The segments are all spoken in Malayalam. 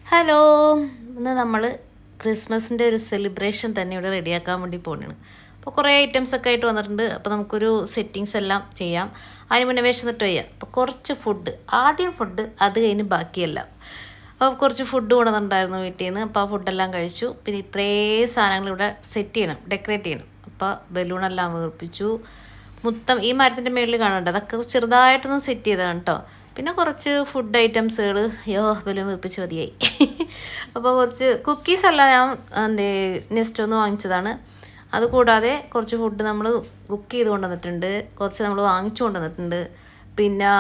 ഹലോ, ഇന്ന് നമ്മൾ ക്രിസ്മസിൻ്റെ ഒരു സെലിബ്രേഷൻ തന്നെ ഇവിടെ റെഡിയാക്കാൻ വേണ്ടി പോകുന്നതാണ്. അപ്പോൾ കുറേ ഐറ്റംസൊക്കെ ആയിട്ട് വന്നിട്ടുണ്ട്. അപ്പോൾ നമുക്കൊരു സെറ്റിങ്സ് എല്ലാം ചെയ്യാം. അതിന് മുന്നേ വിശന്നിട്ട് വയ്യ. അപ്പോൾ കുറച്ച് ഫുഡ്, ആദ്യം ഫുഡ്, അത് കഴിഞ്ഞ് ബാക്കിയെല്ലാം. അപ്പോൾ കുറച്ച് ഫുഡ് കൊണ്ടുവന്നിട്ടുണ്ടായിരുന്നു വീട്ടിൽ നിന്ന്. അപ്പോൾ ആ ഫുഡെല്ലാം കഴിച്ചു. പിന്നെ ഇത്രയും സാധനങ്ങൾ ഇവിടെ സെറ്റ് ചെയ്യണം, ഡെക്കറേറ്റ് ചെയ്യണം. അപ്പോൾ ബലൂണെല്ലാം വീർപ്പിച്ചു. മൊത്തം ഈ മരത്തിൻ്റെ മുകളിൽ കാണുന്നുണ്ട്, അതൊക്കെ ചെറുതായിട്ടൊന്ന് സെറ്റ് ചെയ്തതാണ് കേട്ടോ. പിന്നെ കുറച്ച് ഫുഡ് ഐറ്റംസുകൾ, ബലൂൺ വീർപ്പിച്ച് മതിയായി. അപ്പോൾ കുറച്ച് കുക്കീസെല്ലാം ഞാൻ നെക്സ്റ്റ് ഒന്ന് വാങ്ങിച്ചതാണ്. അതുകൂടാതെ കുറച്ച് ഫുഡ് നമ്മൾ കുക്ക് ചെയ്ത് കൊണ്ടുവന്നിട്ടുണ്ട്, കുറച്ച് നമ്മൾ വാങ്ങിച്ചു കൊണ്ടുവന്നിട്ടുണ്ട്. പിന്നെ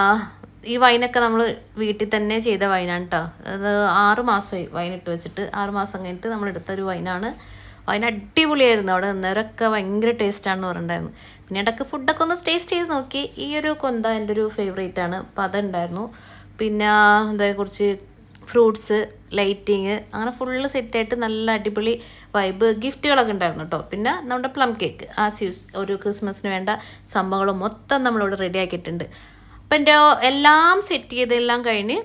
ഈ വൈനൊക്കെ നമ്മൾ വീട്ടിൽ തന്നെ ചെയ്ത വൈനാണ് കേട്ടോ. അത് 6 മാസമായി വൈൻ ഇട്ട് വെച്ചിട്ട്. 6 മാസം കഴിഞ്ഞിട്ട് നമ്മൾ എടുത്തൊരു വൈനാണ്. വൈൻ അടിപൊളിയായിരുന്നു. അവിടെ നിന്നവരൊക്കെ ഭയങ്കര ടേസ്റ്റാണെന്ന് പറഞ്ഞിട്ടുണ്ടായിരുന്നു. പിന്നെ ഇടയ്ക്ക് ഫുഡൊക്കെ ഒന്ന് ടേസ്റ്റ് ചെയ്ത് നോക്കി. ഈ ഒരു കൊന്ത എൻ്റെ ഒരു ഫേവറേറ്റ് ആണ്. അപ്പോൾ അതുണ്ടായിരുന്നു. പിന്നെ കുറച്ച് ഫ്രൂട്ട്സ്, ലൈറ്റിങ്, അങ്ങനെ ഫുള്ള് സെറ്റായിട്ട് നല്ല അടിപൊളി വൈബ്. ഗിഫ്റ്റുകളൊക്കെ ഉണ്ടായിരുന്നു കേട്ടോ. പിന്നെ നമ്മുടെ പ്ലം കേക്ക്, ഒരു ക്രിസ്മസിന് വേണ്ട സംഭവങ്ങൾ മൊത്തം നമ്മളിവിടെ റെഡി ആക്കിയിട്ടുണ്ട്. അപ്പം എൻ്റെ എല്ലാം സെറ്റ് ചെയ്തെല്ലാം കഴിഞ്ഞ്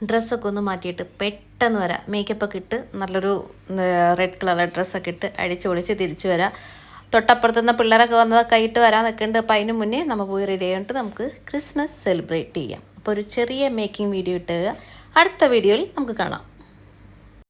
ഡ്രസ്സൊക്കെ ഒന്ന് മാറ്റിയിട്ട് പെട്ടെന്ന് വരാം. മേക്കപ്പൊക്കെ ഇട്ട് നല്ലൊരു റെഡ് കളർ ഡ്രസ്സൊക്കെ ഇട്ട് അടിച്ച് പൊളിച്ച് തിരിച്ച് വരാം. തൊട്ടപ്പുറത്തുനിന്ന് പിള്ളേരൊക്കെ വന്നത് കൈയിട്ട് വരാൻ നിൽക്കുന്നുണ്ട്. അപ്പം അതിന് മുന്നേ നമ്മൾ പോയി റെഡി ആയിട്ട് നമുക്ക് ക്രിസ്മസ് സെലിബ്രേറ്റ് ചെയ്യാം. അപ്പോൾ ഒരു ചെറിയ മേക്കിംഗ് വീഡിയോ ഇട്ട് അടുത്ത വീഡിയോയിൽ നമുക്ക് കാണാം.